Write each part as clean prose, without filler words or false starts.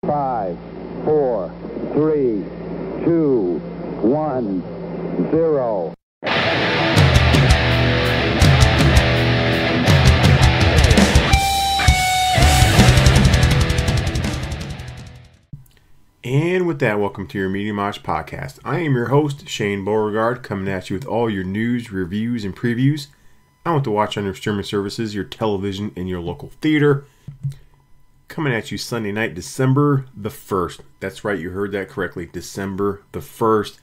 5, 4, 3, 2, 1, 0. And with that, welcome to your Media Mosh podcast. I am your host, Shane Beauregard, coming at you with all your news, reviews, and previews I want to watch on your streaming services, your television, and your local theater. Coming at you Sunday night, December the 1st. That's right, you heard that correctly, December the 1st.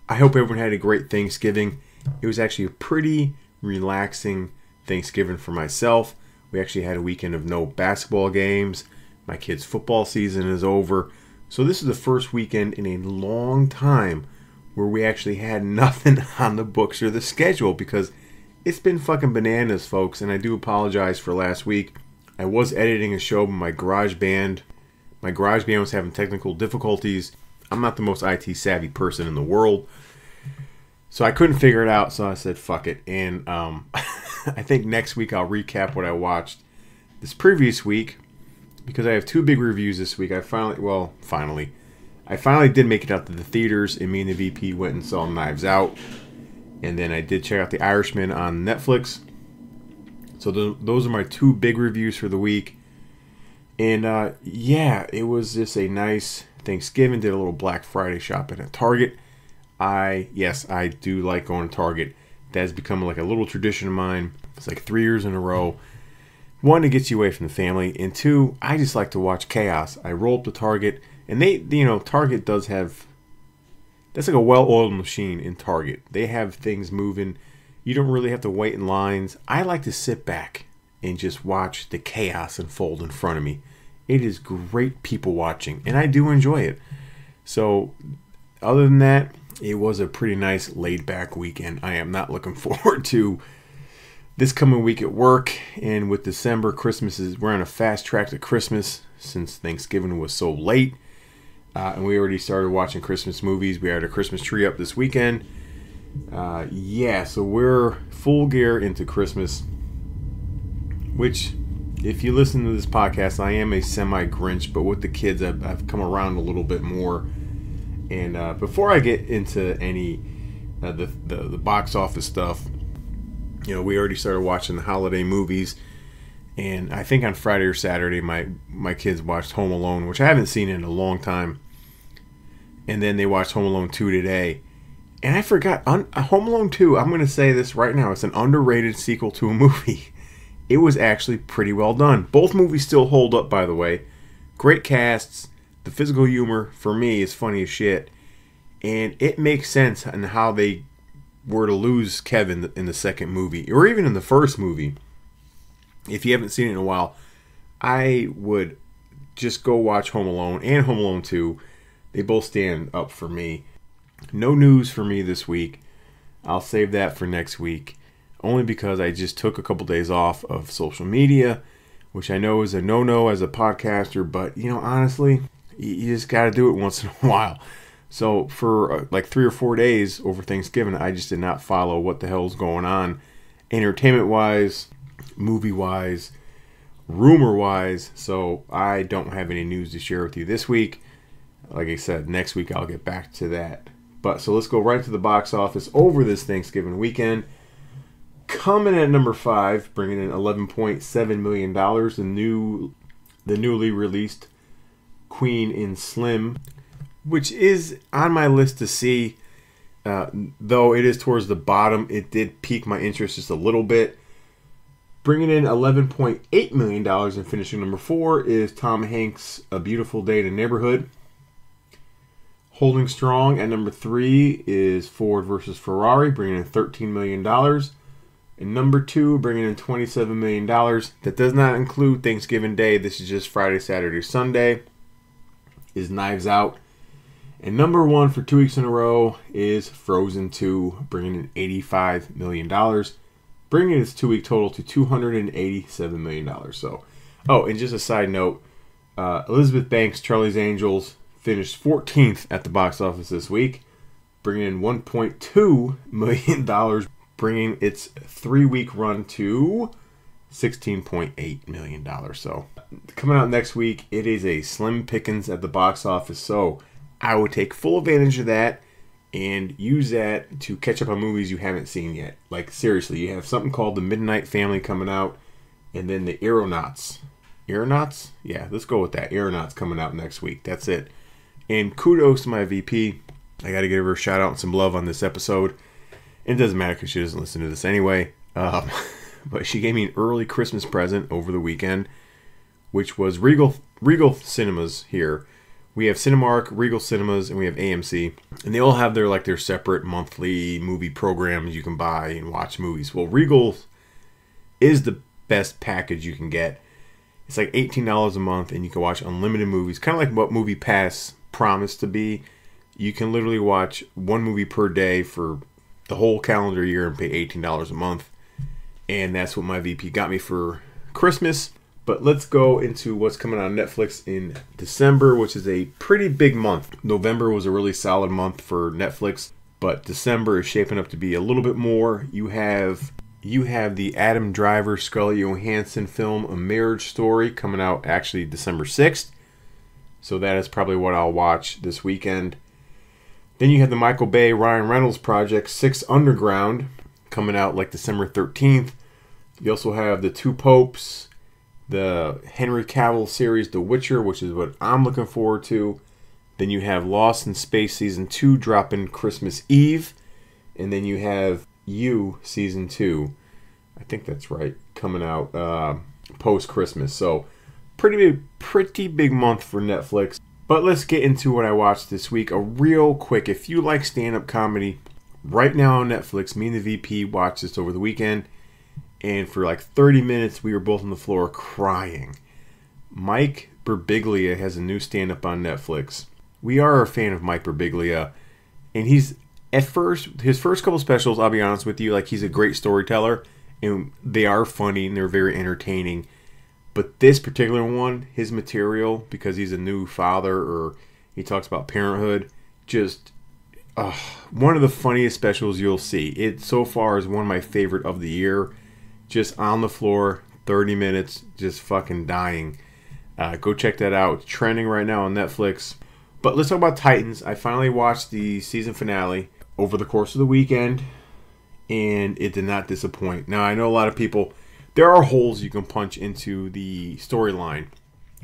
I hope everyone had a great Thanksgiving. It was actually a pretty relaxing Thanksgiving for myself. We actually had a weekend of no basketball games. My kids' football season is over. So this is the first weekend in a long time where we actually had nothing on the books or the schedule because it's been fucking bananas, folks. And I do apologize for last week. I was editing a show, but my garage band was having technical difficulties. I'm not the most IT savvy person in the world, so I couldn't figure it out. So I said, fuck it. And I think next week I'll recap what I watched this previous week. Because I have two big reviews this week. I finally did make it out to the theaters, and me and the VP went and saw Knives Out. And then I did check out The Irishman on Netflix. So those are my two big reviews for the week. And yeah, it was just a nice Thanksgiving. Did a little Black Friday shopping at Target. I do like going to Target. That's become like a little tradition of mine. It's like 3 years in a row. One, it gets you away from the family, and two, I just like to watch chaos. I roll up to Target, and Target does have, that's like a well-oiled machine in Target. They have things moving. You don't really have to wait in lines. I like to sit back and just watch the chaos unfold in front of me. It is great people watching, and I do enjoy it. So, other than that, it was a pretty nice laid-back weekend. I am not looking forward to this coming week at work, and with December, we're on a fast track to Christmas since Thanksgiving was so late. And we already started watching Christmas movies. We had a Christmas tree up this weekend. So we're full gear into Christmas, which, if you listen to this podcast, I am a semi-Grinch, but with the kids, I've come around a little bit more. And before I get into any the box office stuff, we already started watching the holiday movies, and I think on Friday or Saturday, my kids watched Home Alone, which I haven't seen in a long time, and then they watched Home Alone 2 today, and I forgot, Home Alone 2, I'm going to say this right now, it's an underrated sequel to a movie. It was actually pretty well done. Both movies still hold up, by the way. Great casts, the physical humor, for me, is funny as shit, and it makes sense on how they were to lose Kevin in the second movie, or even in the first movie. If you haven't seen it in a while, I would just go watch Home Alone and Home Alone 2. They both stand up for me. No news for me this week. I'll save that for next week, only because I just took a couple days off of social media, which I know is a no-no as a podcaster, but honestly, you just got to do it once in a while. So for like 3 or 4 days over Thanksgiving, I just did not follow what the hell's going on, entertainment-wise, movie-wise, rumor-wise. So I don't have any news to share with you this week. Like I said, next week I'll get back to that. But so let's go right to the box office over this Thanksgiving weekend. Coming at number 5, bringing in $11.7 million, the newly released Queen in Slim, which is on my list to see, though it is towards the bottom. It did pique my interest just a little bit. Bringing in $11.8 million and finishing number 4 is Tom Hanks' A Beautiful Day in the Neighborhood. Holding strong at number 3 is Ford vs. Ferrari, bringing in $13 million. And number 2, bringing in $27 million. That does not include Thanksgiving Day. This is just Friday, Saturday, Sunday. Is Knives Out. And number 1 for 2 weeks in a row is Frozen 2, bringing in $85 million. Bringing its 2-week total to $287 million. So, and just a side note, Elizabeth Banks' Charlie's Angels finished 14th at the box office this week, bringing in $1.2 million, bringing its 3-week run to $16.8 million. So coming out next week, it is a slim pickings at the box office. So I would take full advantage of that and use that to catch up on movies you haven't seen yet. Like, seriously, you have something called The Midnight Family coming out, and then The Aeronauts. Aeronauts? Yeah, let's go with that. Aeronauts coming out next week. That's it. And kudos to my VP. I got to give her a shout out and some love on this episode. It doesn't matter because she doesn't listen to this anyway. But she gave me an early Christmas present over the weekend, which was Regal Cinemas here. We have Cinemark, Regal Cinemas, and we have AMC. And they all have their separate monthly movie programs you can buy and watch movies. Well, Regal is the best package you can get. It's like $18 a month, and you can watch unlimited movies. Kind of like what Movie Pass promised to be. You can literally watch one movie per day for the whole calendar year and pay $18 a month. And that's what my VP got me for Christmas. But let's go into what's coming on Netflix in December, which is a pretty big month. November was a really solid month for Netflix, but December is shaping up to be a little bit more. You have the Adam Driver, Scarlett Johansson film, A Marriage Story, coming out actually December 6th. So that is probably what I'll watch this weekend. Then you have the Michael Bay, Ryan Reynolds project, Six Underground, coming out like December 13th. You also have The Two Popes, the Henry Cavill series, The Witcher, which is what I'm looking forward to. Then you have Lost in Space Season 2 dropping Christmas Eve. And then you have You Season 2. I think that's right. Coming out post-Christmas. So pretty big month for Netflix. But let's get into what I watched this week. A real quick, if you like stand-up comedy, right now on Netflix, me and the VP watched this over the weekend. And for like 30 minutes, we were both on the floor crying. Mike Birbiglia has a new stand-up on Netflix. We are a fan of Mike Birbiglia. And his first couple specials, I'll be honest with you, like, he's a great storyteller. And they are funny and they're very entertaining. But this particular one, his material, because he's a new father or he talks about parenthood, just one of the funniest specials you'll see. It so far is one of my favorite of the year. Just on the floor, 30 minutes, just fucking dying. Go check that out. It's trending right now on Netflix. But let's talk about Titans. I finally watched the season finale over the course of the weekend, and it did not disappoint. Now, I know a lot of people, there are holes you can punch into the storyline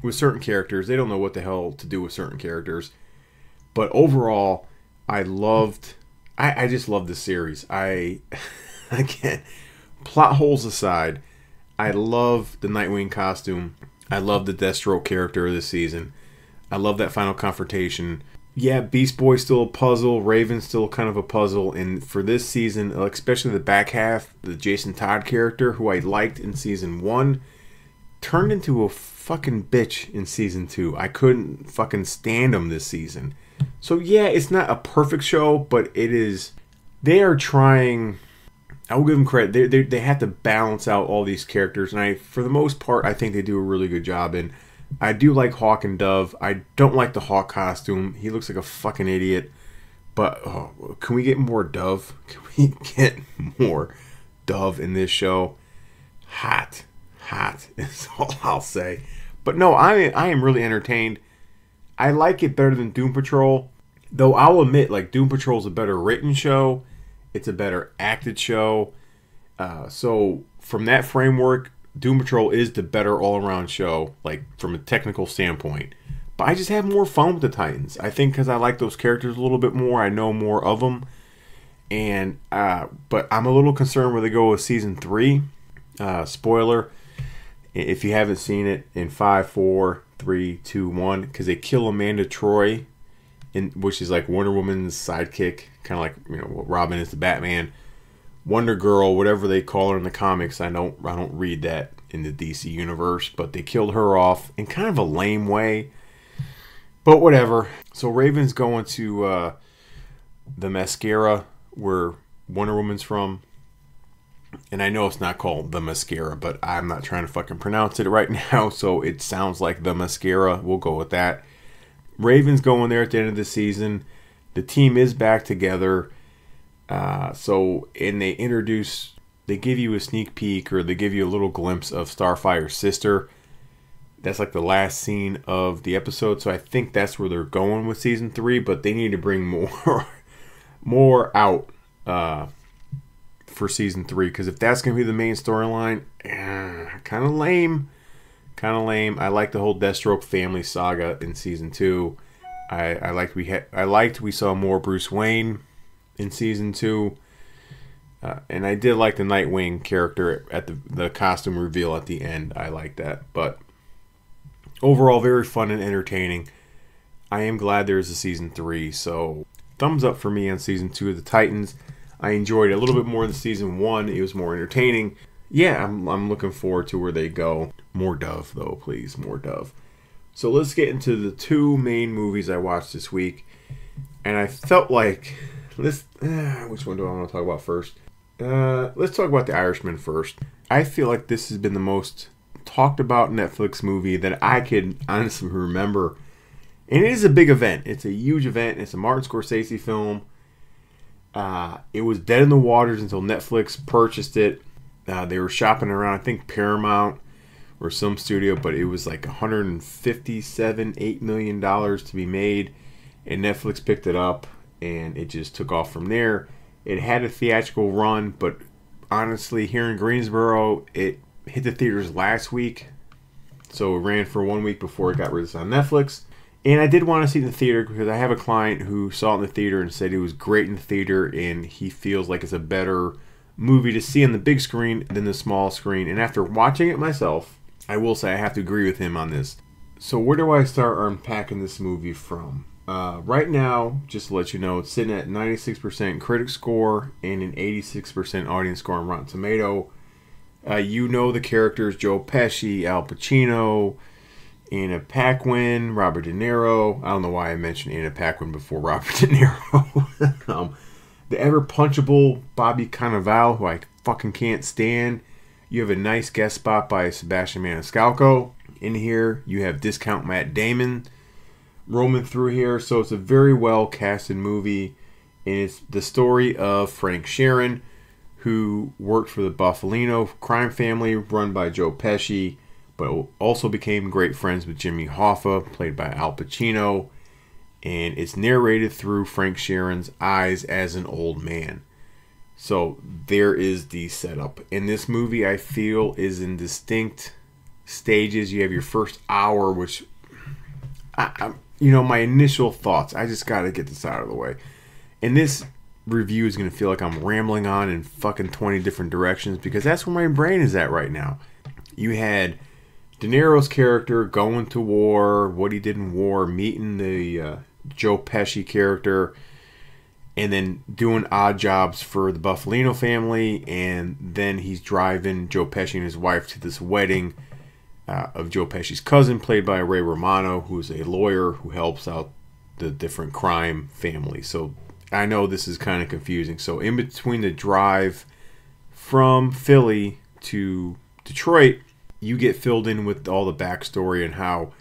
with certain characters. They don't know what the hell to do with certain characters. But overall, I just loved the series. I can't. Plot holes aside, I love the Nightwing costume. I love the Deathstroke character this season. I love that final confrontation. Yeah, Beast Boy's still a puzzle. Raven's still kind of a puzzle. And for this season, especially the back half, the Jason Todd character, who I liked in season 1, turned into a fucking bitch in season 2. I couldn't fucking stand him this season. So yeah, it's not a perfect show, but it is. They are trying. I will give them credit. They have to balance out all these characters, and for the most part, I think they do a really good job. And I do like Hawk and Dove. I don't like the Hawk costume. He looks like a fucking idiot. But can we get more Dove? Can we get more Dove in this show? Hot is all I'll say. But no, I am really entertained. I like it better than Doom Patrol, though I'll admit, like, Doom Patrol is a better written show. It's a better acted show. So from that framework, Doom Patrol is the better all-around show, like, from a technical standpoint. But I just have more fun with the Titans. I think because I like those characters a little bit more. I know more of them. And but I'm a little concerned where they go with season 3. Spoiler, if you haven't seen it, in 5, 4, 3, 2, 1, because they kill Amanda Troy, which is like Wonder Woman's sidekick, kind of like, Robin is the Batman. Wonder Girl, whatever they call her in the comics, I don't read that in the DC universe, but they killed her off in kind of a lame way. But whatever. So Raven's going to the Mascara, where Wonder Woman's from. And I know it's not called the Mascara, but I'm not trying to fucking pronounce it right now, so it sounds like the Mascara. We'll go with that. Raven's going there at the end of the season. The team is back together. And they introduce they give you a sneak peek, or they give you a little glimpse of Starfire's sister. That's like the last scene of the episode, so I think that's where they're going with season 3. But they need to bring more out for season 3, because if that's gonna be the main storyline, kind of lame. I like the whole Deathstroke family saga in season 2. I liked we saw more Bruce Wayne in season 2. And I did like the Nightwing character at the costume reveal at the end. I like that. But overall, very fun and entertaining. I am glad there's a season 3. So thumbs up for me on season 2 of the Titans. I enjoyed it a little bit more than season 1. It was more entertaining. Yeah, I'm looking forward to where they go. More Dove, though, please. More Dove. So let's get into the 2 main movies I watched this week. And I felt like... which one do I want to talk about first? Let's talk about The Irishman first. I feel like this has been the most talked about Netflix movie that I could honestly remember. And it is a big event. It's a huge event. It's a Martin Scorsese film. It was dead in the waters until Netflix purchased it. They were shopping around, I think Paramount or some studio, but it was like $157.8 million to be made. And Netflix picked it up, and it just took off from there. It had a theatrical run, but honestly, here in Greensboro, it hit the theaters last week. So it ran for 1 week before it got released on Netflix. And I did want to see it in the theater because I have a client who saw it in the theater and said it was great in the theater, and he feels like it's a better movie to see on the big screen than the small screen. And after watching it myself, I will say I have to agree with him on this. So where do I start unpacking this movie from? Right now, just to let you know, it's sitting at 96% critic score and an 86% audience score on Rotten Tomato. You know the characters: Joe Pesci, Al Pacino, Anna Paquin, Robert De Niro. I don't know why I mentioned Anna Paquin before Robert De Niro. The ever punchable Bobby Cannavale, who I fucking can't stand. You have a nice guest spot by Sebastian Maniscalco. In here, you have discount Matt Damon roaming through here. So it's a very well casted movie, and it's the story of Frank Sheeran, who worked for the Buffalino crime family run by Joe Pesci, but also became great friends with Jimmy Hoffa, played by Al Pacino. And it's narrated through Frank Sheeran's eyes as an old man. So there is the setup. In this movie, I feel, is in distinct stages. You have your first hour, which, my initial thoughts. I just got to get this out of the way. And this review is going to feel like I'm rambling on in fucking 20 different directions, because that's where my brain is at right now. You had De Niro's character going to war, what he did in war, meeting the Joe Pesci character, and then doing odd jobs for the Buffalino family, and then he's driving Joe Pesci and his wife to this wedding of Joe Pesci's cousin, played by Ray Romano, who's a lawyer who helps out the different crime families. So I know this is kind of confusing. So in between the drive from Philly to Detroit, you get filled in with all the backstory and how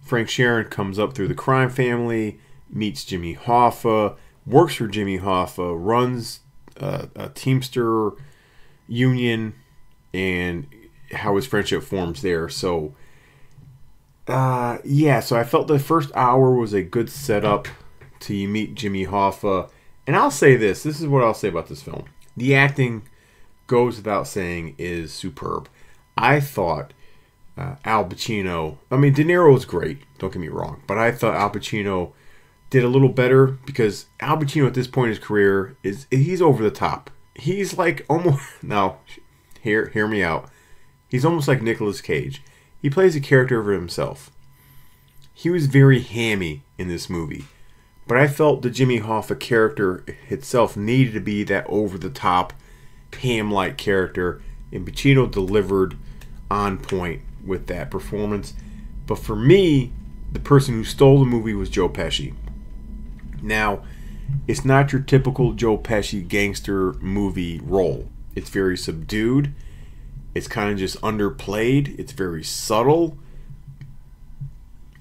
Frank Sheeran comes up through the crime family, meets Jimmy Hoffa, works for Jimmy Hoffa, runs a Teamster union, and how his friendship forms there. So, so I felt the first hour was a good setup till you meet Jimmy Hoffa. And I'll say this is what I'll say about this film. The acting, goes without saying, is superb. I thought Al Pacino, De Niro was great, don't get me wrong, but I thought Al Pacino did a little better, because Al Pacino at this point in his career, he's over the top. He's like almost, now, hear me out. He's almost like Nicolas Cage. He plays a character for himself. He was very hammy in this movie, but I felt the Jimmy Hoffa character itself needed to be that over-the-top, ham-like character, and Pacino delivered on point with that performance. But for me, the person who stole the movie was Joe Pesci. Now, it's not your typical Joe Pesci gangster movie role. It's very subdued. It's kind of just underplayed. It's very subtle.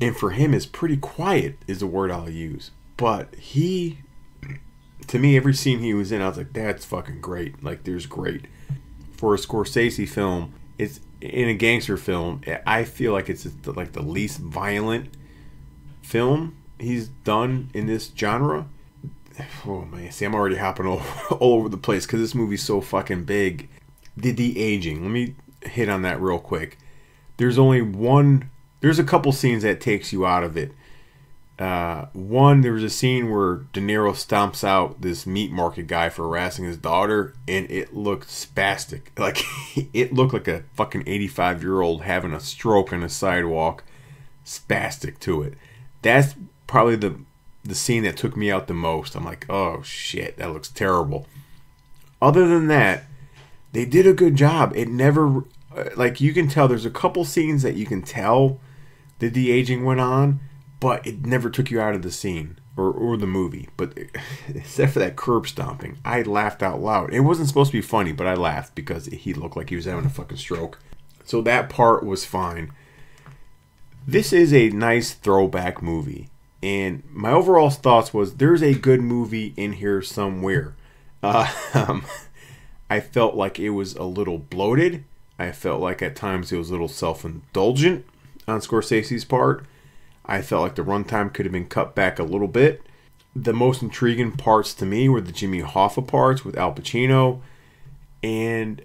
And for him, it's pretty quiet is the word I'll use. But to me, every scene he was in, I was like, that's fucking great. Like, there's great. for a Scorsese film, it's in a gangster film. I feel like it's like the least violent film he's done in this genre. Oh man, see, I'm already hopping all over the place because this movie's so fucking big. The de-aging. Let me hit on that real quick. There's a couple scenes that takes you out of it. One, there was a scene where De Niro stomps out this meat market guy for harassing his daughter, and it looked spastic. Like, it looked like a fucking 85-year-old having a stroke on a sidewalk. Spastic to it. That's probably the scene that took me out the most. I'm like, oh shit, that looks terrible. Other than that, they did a good job. It never, like, you can tell there's a couple scenes that you can tell the de-aging went on, but it never took you out of the scene or the movie. But except for that curb stomping, I laughed out loud. It wasn't supposed to be funny, but I laughed because he looked like he was having a fucking stroke. So that part was fine. This is a nice throwback movie. And my overall thoughts was there's a good movie in here somewhere. I felt like it was a little bloated. I felt like at times it was a little self-indulgent on Scorsese's part. I felt like the runtime could have been cut back a little bit. The most intriguing parts to me were the Jimmy Hoffa parts with Al Pacino. And,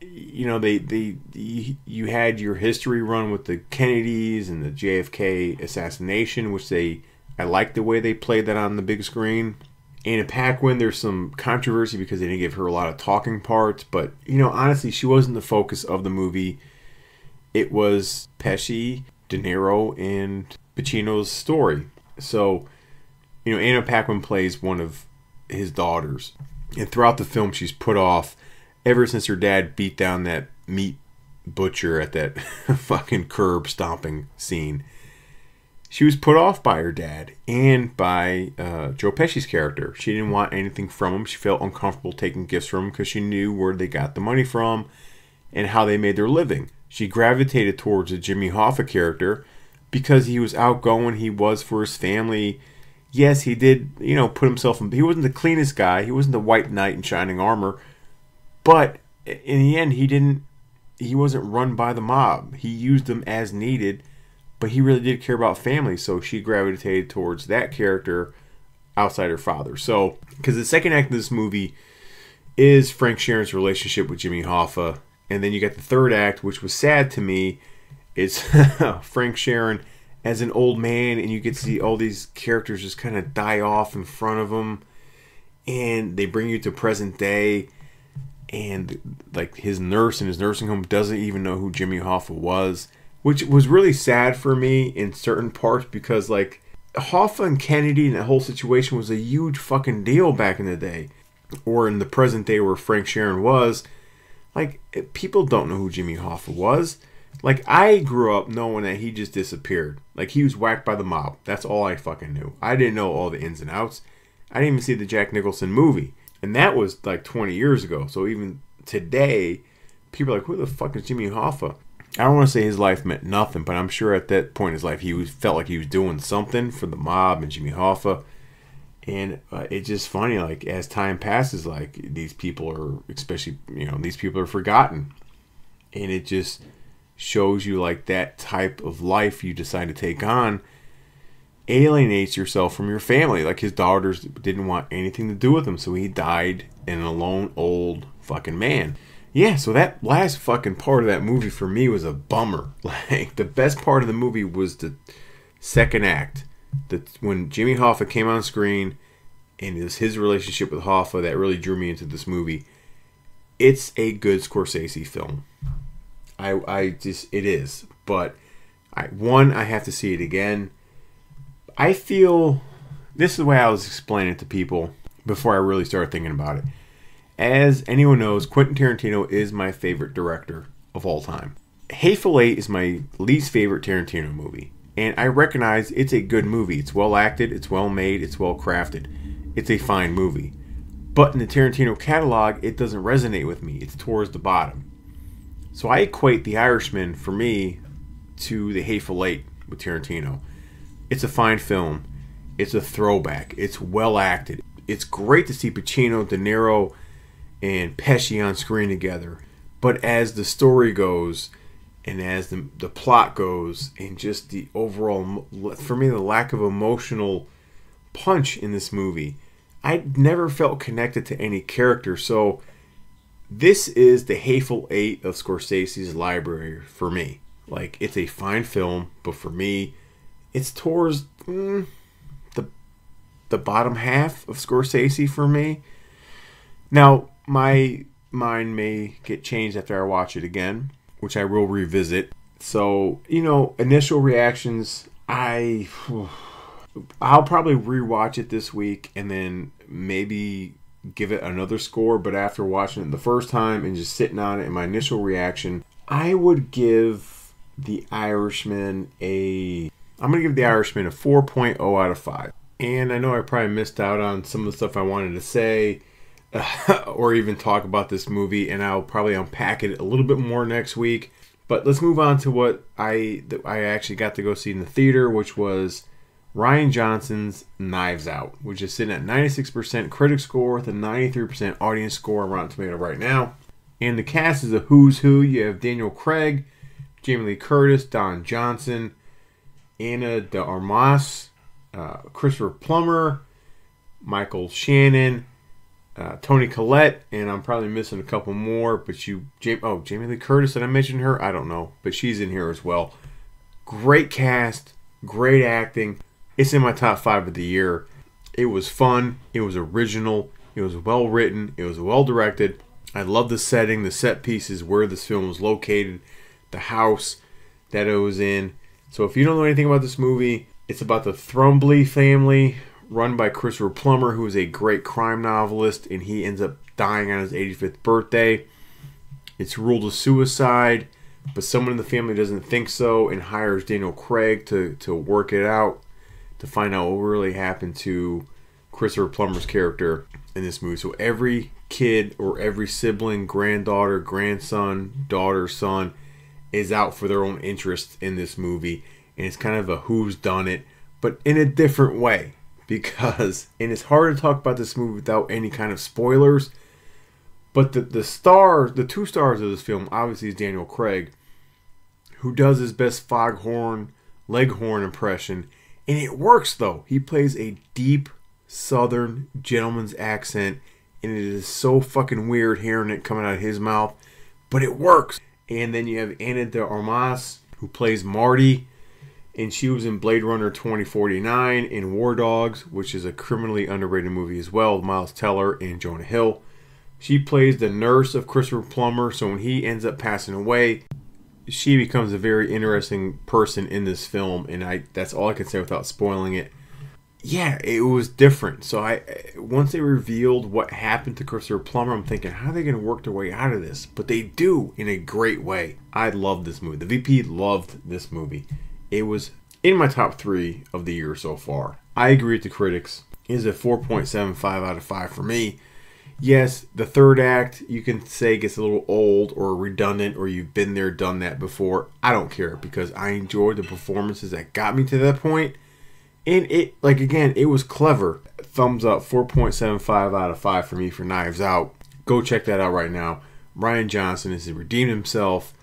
you know, you had your history run with the Kennedys and the JFK assassination, which I liked the way they played that on the big screen. Anna Paquin, there's some controversy because they didn't give her a lot of talking parts. But, you know, honestly, she wasn't the focus of the movie. It was Pesci, De Niro, and Pacino's story. So, you know, Anna Paquin plays one of his daughters. And throughout the film, she's put off ever since her dad beat down that meat butcher at that fucking curb stomping scene. She was put off by her dad and by Joe Pesci's character. She didn't want anything from him. She felt uncomfortable taking gifts from him because she knew where they got the money from and how they made their living. She gravitated towards the Jimmy Hoffa character because he was outgoing. He was for his family. Yes, he did, you know, put himself in. He wasn't the cleanest guy. He wasn't the white knight in shining armor. But in the end, he wasn't run by the mob. He used them as needed. But he really did care about family, so she gravitated towards that character outside her father. So, because the second act of this movie is Frank Sheeran's relationship with Jimmy Hoffa, and then you got the third act, which was sad to me. It's Frank Sheeran as an old man, and you get to see all these characters just kind of die off in front of him, and they bring you to present day, and like his nurse in his nursing home doesn't even know who Jimmy Hoffa was. Which was really sad for me in certain parts because, like, Hoffa and Kennedy and that whole situation was a huge fucking deal back in the day. Or in the present day where Frank Sheeran was. Like, people don't know who Jimmy Hoffa was. Like, I grew up knowing that he just disappeared. Like, he was whacked by the mob. That's all I fucking knew. I didn't know all the ins and outs. I didn't even see the Jack Nicholson movie. And that was, like, 20 years ago. So even today, people are like, who the fuck is Jimmy Hoffa? I don't want to say his life meant nothing, but I'm sure at that point in his life he felt like he was doing something for the mob and Jimmy Hoffa. And it's just funny, like, as time passes, like, these people are, especially, you know, these people are forgotten. And it just shows you, like, that type of life you decide to take on alienates yourself from your family. Like, his daughters didn't want anything to do with him, so he died an alone old fucking man. Yeah, so that last fucking part of that movie for me was a bummer. Like, the best part of the movie was the second act. When Jimmy Hoffa came on screen, and it was his relationship with Hoffa that really drew me into this movie. It's a good Scorsese film. It is. But, I have to see it again. I feel, this is the way I was explaining it to people before I really started thinking about it. As anyone knows, Quentin Tarantino is my favorite director of all time. Hateful Eight is my least favorite Tarantino movie. And I recognize it's a good movie. It's well acted, it's well made, it's well crafted. It's a fine movie. But in the Tarantino catalog, it doesn't resonate with me. It's towards the bottom. So I equate The Irishman, for me, to The Hateful Eight with Tarantino. It's a fine film. It's a throwback. It's well acted. It's great to see Pacino, De Niro, and Pesci on screen together. But as the story goes, and as the plot goes, and just the overall, for me, the lack of emotional punch in this movie, I never felt connected to any character. So this is the Hateful Eight of Scorsese's library for me. Like, it's a fine film, but for me, it's towards the bottom half of Scorsese for me. Now, my mind may get changed after I watch it again, which I will revisit. So, initial reactions, I'll probably rewatch it this week and then maybe give it another score. But after watching it the first time and just sitting on it, and my initial reaction, I would give The Irishman a 4.0 out of 5. And I know I probably missed out on some of the stuff I wanted to say or even talk about this movie, and I'll probably unpack it a little bit more next week. But let's move on to what I actually got to go see in the theater, which was Rian Johnson's Knives Out, which is sitting at 96% critic score with a 93% audience score on Rotten Tomatoes right now. And the cast is a who's who. You have Daniel Craig, Jamie Lee Curtis, Don Johnson, Ana de Armas, Christopher Plummer, Michael Shannon, Toni Collette, and I'm probably missing a couple more, but Jamie Lee Curtis, did I mention her? I don't know, but she's in here as well. Great cast, great acting. It's in my top 5 of the year. It was fun, it was original, it was well written, it was well directed. I love the setting, the set pieces, where this film was located, the house that it was in. So if you don't know anything about this movie, it's about the Thrumbly family, run by Christopher Plummer, who is a great crime novelist, and he ends up dying on his 85th birthday. It's ruled a suicide, but someone in the family doesn't think so and hires Daniel Craig to work it out, to find out what really happened to Christopher Plummer's character in this movie. So every kid or every sibling, granddaughter, grandson, daughter, son, is out for their own interest in this movie, and it's kind of a who's done it, but in a different way. Because, and it's hard to talk about this movie without any kind of spoilers, but the two stars of this film obviously is Daniel Craig, who does his best Foghorn Leghorn impression, and it works though. He plays a deep Southern gentleman's accent, and it is so fucking weird hearing it coming out of his mouth, but it works. And then you have Ana de Armas, who plays Marty, and she was in Blade Runner 2049 and War Dogs, which is a criminally underrated movie as well, with Miles Teller and Jonah Hill. She plays the nurse of Christopher Plummer, so when he ends up passing away, she becomes a very interesting person in this film, and that's all I can say without spoiling it. Yeah, it was different. So once they revealed what happened to Christopher Plummer, I'm thinking, how are they going to work their way out of this? But they do in a great way. I love this movie. The VP loved this movie. It was in my top 3 of the year so far. I agree with the critics. It is a 4.75 out of 5 for me. Yes, the third act, you can say, gets a little old or redundant, or you've been there, done that before. I don't care, because I enjoyed the performances that got me to that point. And it was clever. Thumbs up, 4.75 out of 5 for me for Knives Out. Go check that out right now. Rian Johnson has redeemed himself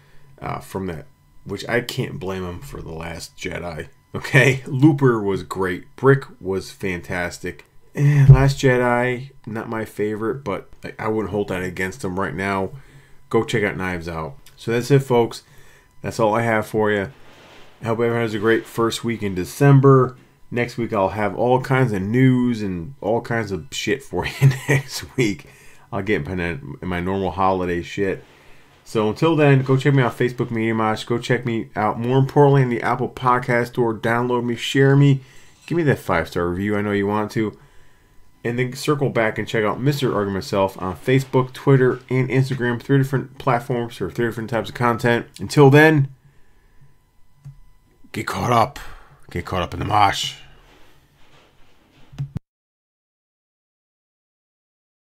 from that, which I can't blame him for The Last Jedi. Okay? Looper was great. Brick was fantastic. Last Jedi, not my favorite, but I wouldn't hold that against him right now. Go check out Knives Out. So that's it, folks. That's all I have for you. I hope everyone has a great first week in December. Next week, I'll have all kinds of news and all kinds of shit for you next week. I'll get in my normal holiday shit. So until then, go check me out on Facebook, Media Mosh. Go check me out, more importantly, in the Apple Podcast Store. Download me, share me. Give me that 5-star review. I know you want to. And then circle back and check out Mr. Argue Myself on Facebook, Twitter, and Instagram. 3 different platforms for 3 different types of content. Until then, get caught up. Get caught up in the mosh.